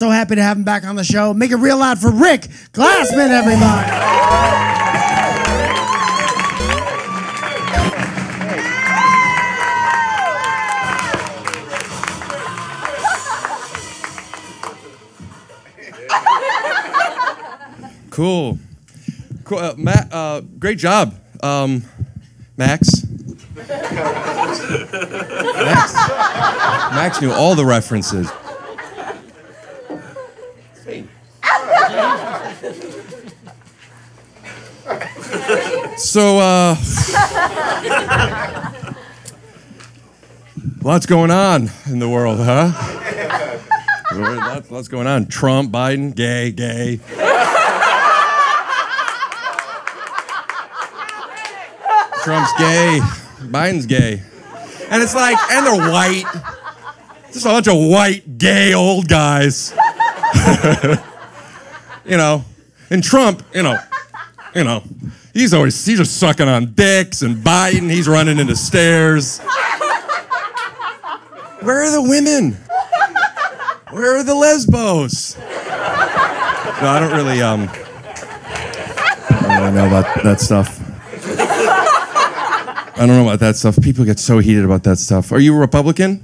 So happy to have him back on the show. Make it real loud for Rick Glassman, everybody. Cool. Matt, great job, Max. Max knew all the references. So, lots going on in the world, huh? Lots going on. Trump, Biden, gay. Trump's gay, Biden's gay. And it's like, and they're white. Just a bunch of white, gay, old guys. You know, and Trump, you know, he's just sucking on dicks, and Biden, he's running into stairs. Where are the women? Where are the lesbos? No, I don't really know about that stuff. I don't know about that stuff. People get so heated about that stuff. Are you a Republican?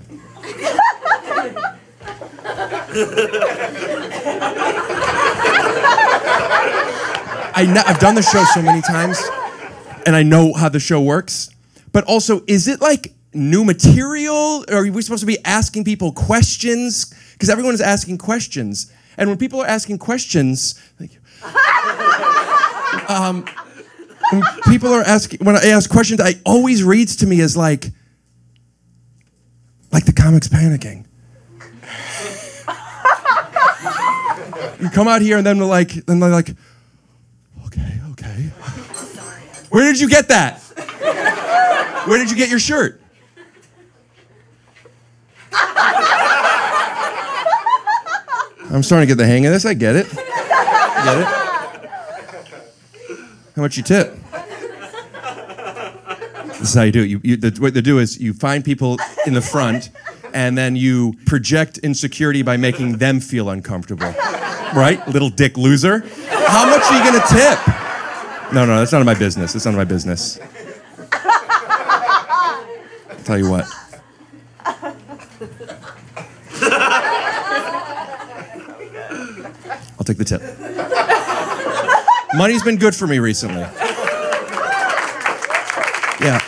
I've done the show so many times, and I know how the show works. But also, is it like new material? Or are we supposed to be asking people questions? Because everyone is asking questions. And when people are asking questions, thank you. When people are asking, when I ask questions, it always reads to me as like the comics panicking. You come out here and then they're like, okay. Where did you get that? Where did you get your shirt? I'm starting to get the hang of this. I get it. How much you tip? This is how you do it. What they do is you find people in the front, and then you project insecurity by making them feel uncomfortable. Right? Little dick loser. How much are you gonna tip? No, that's none of my business. It's none of my business. I'll tell you what. I'll take the tip. Money's been good for me recently. Yeah.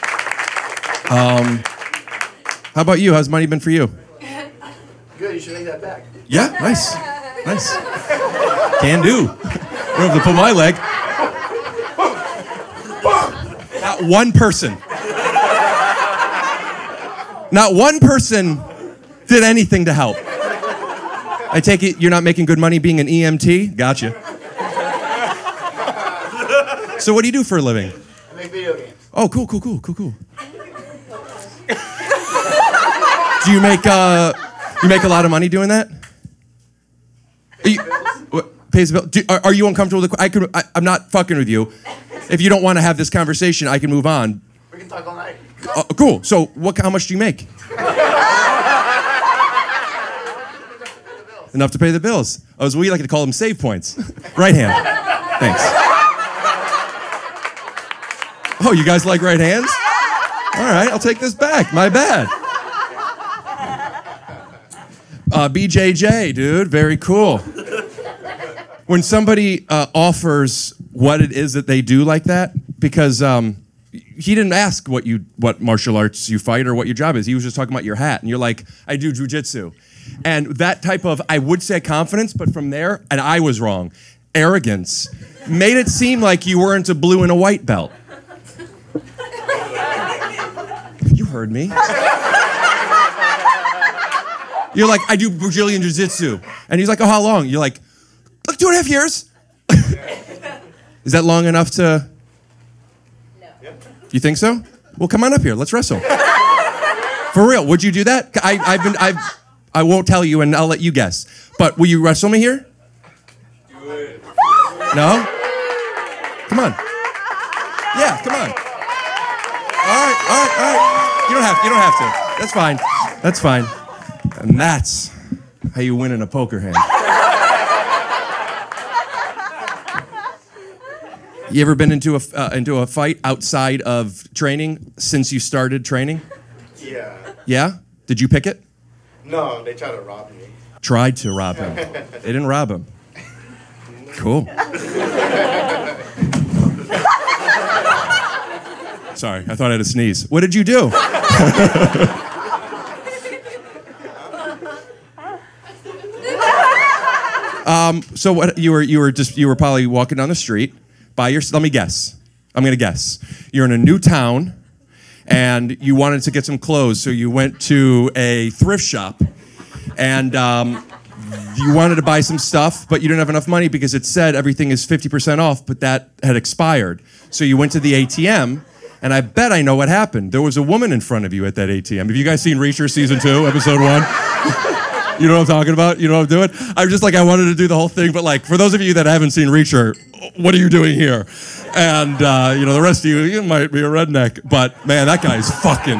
How about you? How's money been for you? Good, you should take that back. Yeah, nice. Can do. I don't have to pull my leg. Not one person did anything to help. I take it you're not making good money being an EMT? Gotcha. So what do you do for a living? I make video games. Oh, cool. Do you make a lot of money doing that? Pays the bill. Are you uncomfortable with I'm not fucking with you. If you don't want to have this conversation, I can move on. We can talk all night. Cool. So how much do you make? Enough to pay the bills. Oh, as we like to call them save points. Right hand. Thanks. Oh, you guys like right hands? All right, I'll take this back. My bad. BJJ, dude. Very cool. When somebody offers what it is that they do like that, because he didn't ask what martial arts you fight or what your job is. He was just talking about your hat. And you're like, I do jujitsu. And that type of, I would say confidence, but from there, and I was wrong, arrogance, made it seem like you weren't a blue and a white belt. You heard me. You're like, I do Brazilian jiu-jitsu. And he's like, oh, how long? You're like 2.5 years. Is that long enough to... No. You think so? Well, come on up here. Let's wrestle. For real, would you do that? I won't tell you, and I'll let you guess. But will you wrestle me here? Do it. No? Come on. Yeah, come on. All right. You don't have to. That's fine. And that's how you win in a poker hand. You ever been into a fight outside of training since you started training? Yeah. Yeah? Did you pick it? No, they tried to rob me. Tried to rob him. They didn't rob him. Cool. Sorry, I thought I had a sneeze. What did you do? So what you were probably walking down the street by let me guess. I'm gonna guess. You're in a new town and you wanted to get some clothes, so you went to a thrift shop and you wanted to buy some stuff, but you didn't have enough money because it said everything is 50% off, but that had expired. So you went to the ATM, and I bet I know what happened. There was a woman in front of you at that ATM. Have you guys seen Reacher Season 2, Episode 1? You know what I'm talking about? You know what I'm doing? I'm just like, I wanted to do the whole thing, but like, for those of you that haven't seen Reacher, what are you doing here? And, the rest of you might be a redneck, but man, that guy's fucking...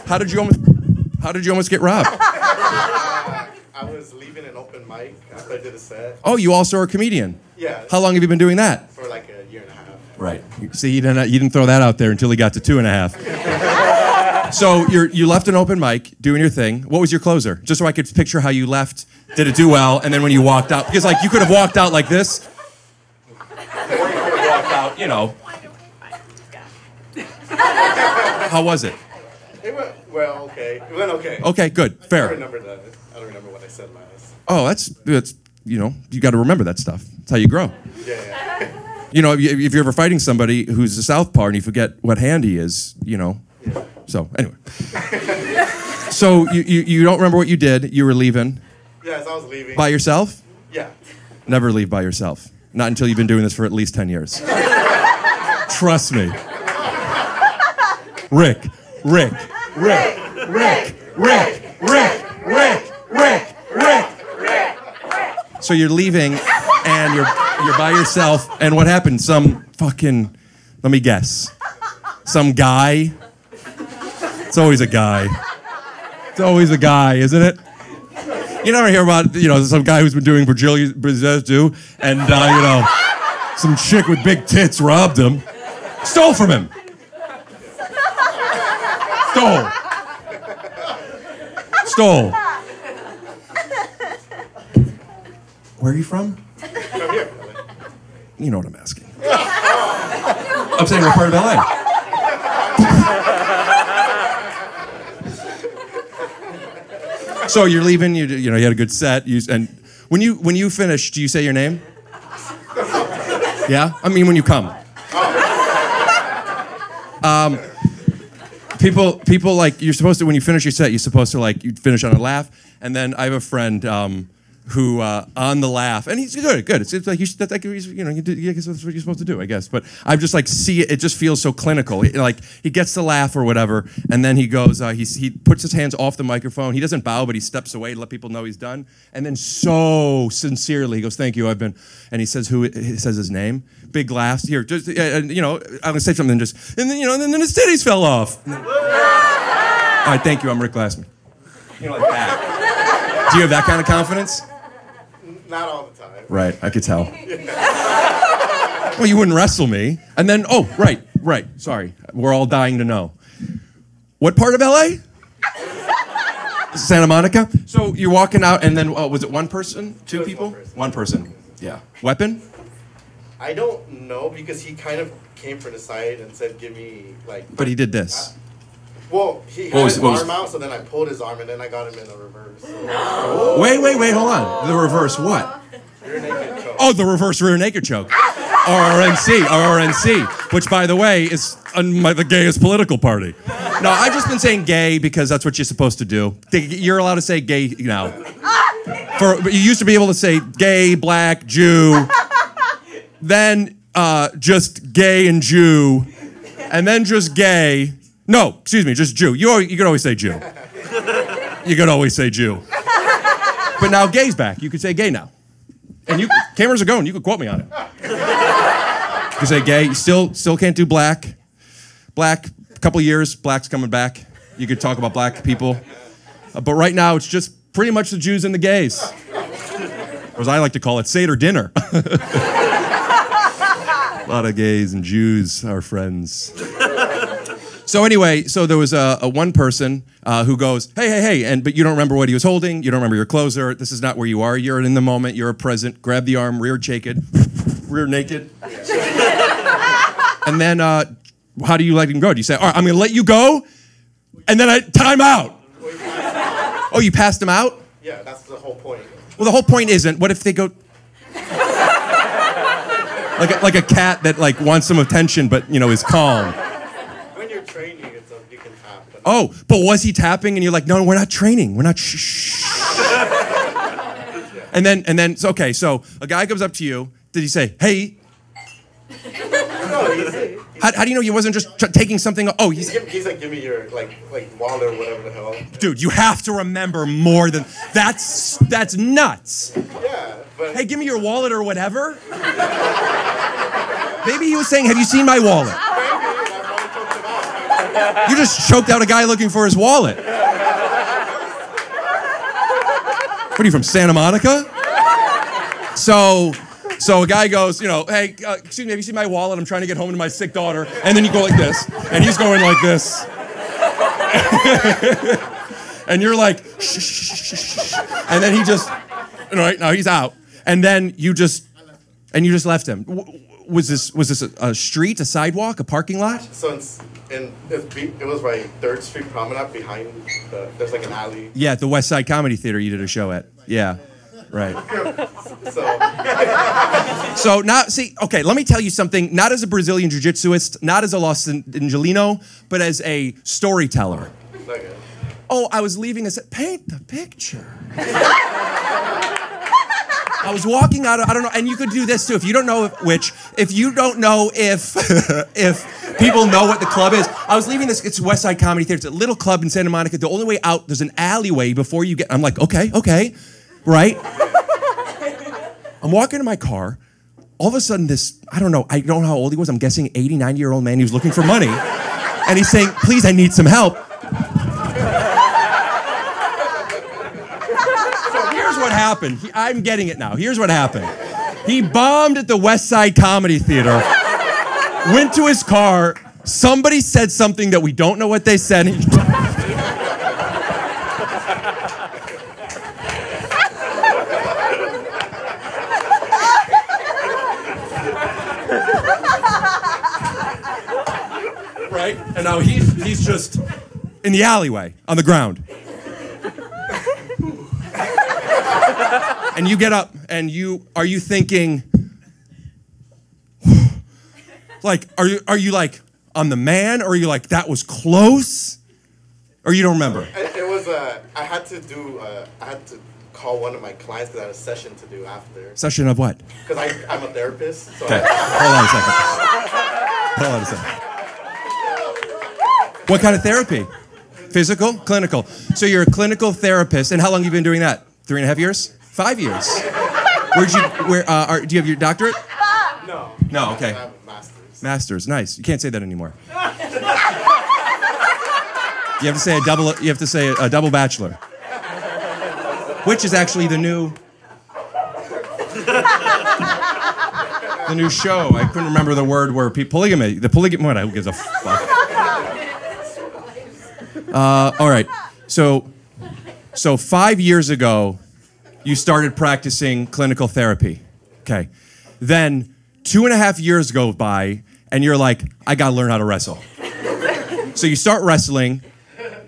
How did you almost get robbed? I was leaving an open mic after I did a set. Oh, you also are a comedian? Yeah. How long have you been doing that? For like a year and a half. Right. See, you didn't throw that out there until he got to 2.5. So you left an open mic, doing your thing. What was your closer? Just so I could picture how you left. Did it do well? And then when you walked out, because like you could have walked out like this, or you could have walked out, you know. How was it? It went well, okay. It went okay. Okay, good, I fair. don't remember what I said last. Oh, that's you got to remember that stuff. That's how you grow. Yeah. You know, if you're ever fighting somebody who's a southpaw and you forget what hand he is, Yeah. So anyway. So you don't remember what you did. You were leaving. Yes, I was leaving. By yourself? Yeah. Never leave by yourself. Not until you've been doing this for at least 10 years. Trust me. Rick. So you're leaving and you're by yourself, and what happened? Some fucking, let me guess. Some guy. It's always a guy. It's always a guy, isn't it? You never hear about, some guy who's been doing Brazil too, and, some chick with big tits robbed him. Stole from him. Stole. Where are you from? I'm here. You know what I'm asking. I'm saying what part of LA? So you're leaving. You had a good set. And when you finish, do you say your name? Yeah. I mean, when you come. People like, you're supposed to, when you finish your set, you're supposed to you finish on a laugh, and then I have a friend who on the laugh, and he's good. It's like that's that's what you're supposed to do, I guess. But I just see it. It just feels so clinical. He gets the laugh or whatever, and then he goes. He puts his hands off the microphone. He doesn't bow, but he steps away to let people know he's done. And then so sincerely, he goes, "Thank you, I've been." And he says he says his name. Big laughs. Here, just I'm gonna say something. And then his titties fell off. All right, thank you. I'm Rick Glassman. Like that. Do you have that kind of confidence? Not all the time. Right, I could tell. Well, you wouldn't wrestle me. And then, right. Sorry, we're all dying to know. What part of LA? Santa Monica? So you're walking out, and then, was it one person? Two people? One person. Yeah. Weapon? I don't know, because he kind of came from the side and said, give me, But he did this. Well, he had his arm out, so then I pulled his arm, and then I got him in a reverse. Wait, hold on. The reverse what? Rear naked choke. Oh, the reverse rear naked choke. RNC, which, by the way, is the gayest political party. No, I've just been saying gay because that's what you're supposed to do. You're allowed to say gay now. But you used to be able to say gay, black, Jew, then just gay and Jew, and then just gay. No, excuse me, just Jew. You could always say Jew. You could always say Jew. But now gay's back. You could say gay now. And cameras are going. You could quote me on it. You could say gay. You still can't do black. Black, a couple years, black's coming back. You could talk about black people. But right now, it's just pretty much the Jews and the gays. Or as I like to call it, Seder dinner. A lot of gays and Jews are friends. So anyway, so there was a one person who goes, hey, but you don't remember what he was holding. You don't remember your closer. This is not where you are. You're in the moment. You're present. Grab the arm, rear naked. And then how do you let him go? Do you say, all right, I'm going to let you go, and then time out? Oh, you passed him out? Yeah, that's the whole point. Well, the whole point isn't, what if they go... like a cat that like wants some attention, but is calm. When you're training, you can tap. Oh, but was he tapping? And you're like, no, we're not training. We're not. Shh. And then, okay. So a guy comes up to you. Did he say, hey? No, How do you know he wasn't just taking something? Oh, he's like, give me your like wallet or whatever the hell. Dude, you have to remember more than that's nuts. Yeah, but hey, give me your wallet or whatever. Maybe he was saying, have you seen my wallet? You just choked out a guy looking for his wallet. What are you, from Santa Monica? So a guy goes, hey, excuse me, have you seen my wallet? I'm trying to get home to my sick daughter. And then you go like this, and he's going like this. And you're like, shh. And then he just, right, now he's out. And then you just left him. Was this a street, a sidewalk, a parking lot? So it was right 3rd Street Promenade behind there's like an alley. Yeah, at the West Side Comedy Theater you did a show at. Yeah, right. So now, see, okay, let me tell you something, not as a Brazilian jiu-jitsuist, not as a Los Angelino, but as a storyteller. Okay. Oh, I was leaving paint the picture. I was walking out of, I don't know, and you could do this too, if you don't know if you don't know if people know what the club is. I was leaving this, it's West Side Comedy Theater, it's a little club in Santa Monica. The only way out, there's an alleyway before you get, I'm like, okay, right? I'm walking to my car, all of a sudden this, I don't know how old he was, I'm guessing 80, 90-year-old man, he was looking for money. And he's saying, please, I need some help. What happened? I'm getting it now. Here's what happened. He bombed at the West Side Comedy Theater, went to his car, somebody said something that we don't know what they said. Right? And now he's just in the alleyway on the ground. And you get up, and are you thinking, like, are you like, I'm the man, or are you like, that was close, or you don't remember? It was I had to call one of my clients because I had a session to do after. Session of what? Because I'm a therapist. So okay, hold on a second. What kind of therapy? Physical? Clinical. So you're a clinical therapist, and how long have you been doing that? 3.5 years? 5 years. Do you have your doctorate? No. No, okay. I have a master's. Master's, nice. You can't say that anymore. You have to say a double bachelor. Which is actually the new show. I couldn't remember the word where polygamy. What? Who gives a fuck? All right. So 5 years ago, you started practicing clinical therapy. Okay. Then 2.5 years go by, and you're like, I gotta learn how to wrestle. So you start wrestling,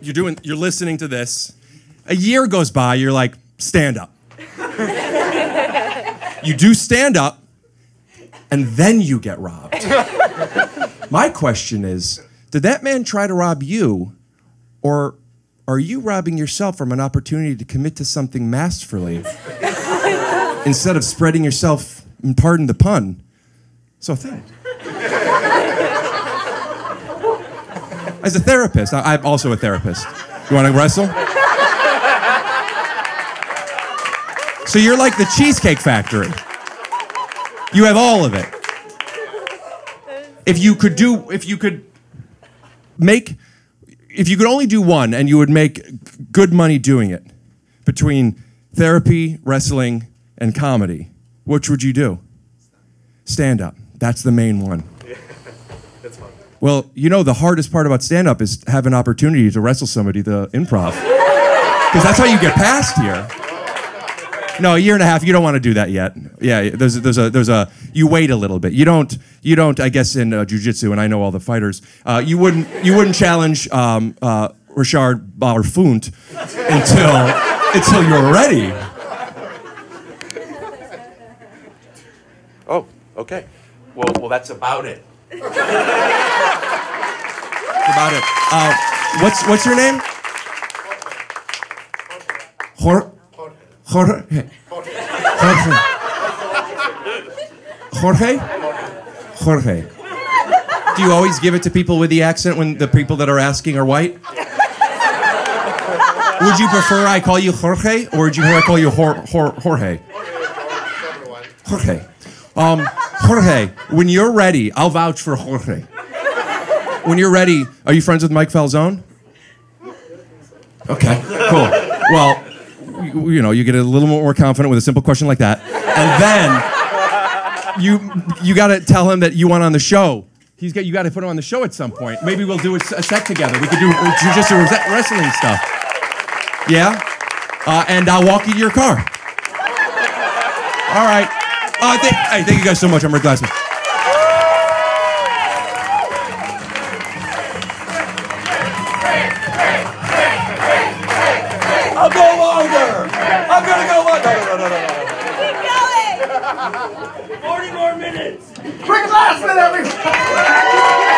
you're listening to this. A year goes by, you're like, stand up. You do stand up, and then you get robbed. My question is, did that man try to rob you, or are you robbing yourself from an opportunity to commit to something masterfully instead of spreading yourself, and pardon the pun, so thin? As a therapist, I'm also a therapist. You want to wrestle? So you're like the Cheesecake Factory. You have all of it. If you could only do one and you would make good money doing it, between therapy, wrestling, and comedy, which would you do? Stand up. That's the main one. Yeah, it's fun. Well, you know, the hardest part about stand up is to have an opportunity to wrestle somebody, the improv. Because that's how you get past here. No, a year and a half, you don't want to do that yet. Yeah, there's a you wait a little bit. You don't, I guess in jiu-jitsu, and I know all the fighters, you wouldn't challenge Richard Ballerfunt until you're ready. Oh, okay. Well, that's about it. That's about it. What's your name? Jorge. Jorge. Do you always give it to people with the accent when the people that are asking are white? Would you prefer I call you Jorge, or would you prefer I call you Jorge? Jorge. Jorge, when you're ready, I'll vouch for Jorge. When you're ready, are you friends with Mike Falzone? Okay, cool. Well, you get a little more confident with a simple question like that, and then you got to tell him that you want on the show. You got to put him on the show at some point. Maybe we'll do a set together. We could do jiu-jitsu wrestling stuff. Yeah, and I'll walk you to your car. All right. Thank you guys so much. I'm Rick Glassman. I'll go longer. I'm gonna go longer. No. Keep going. 40 more minutes. Rick Glassman, everybody!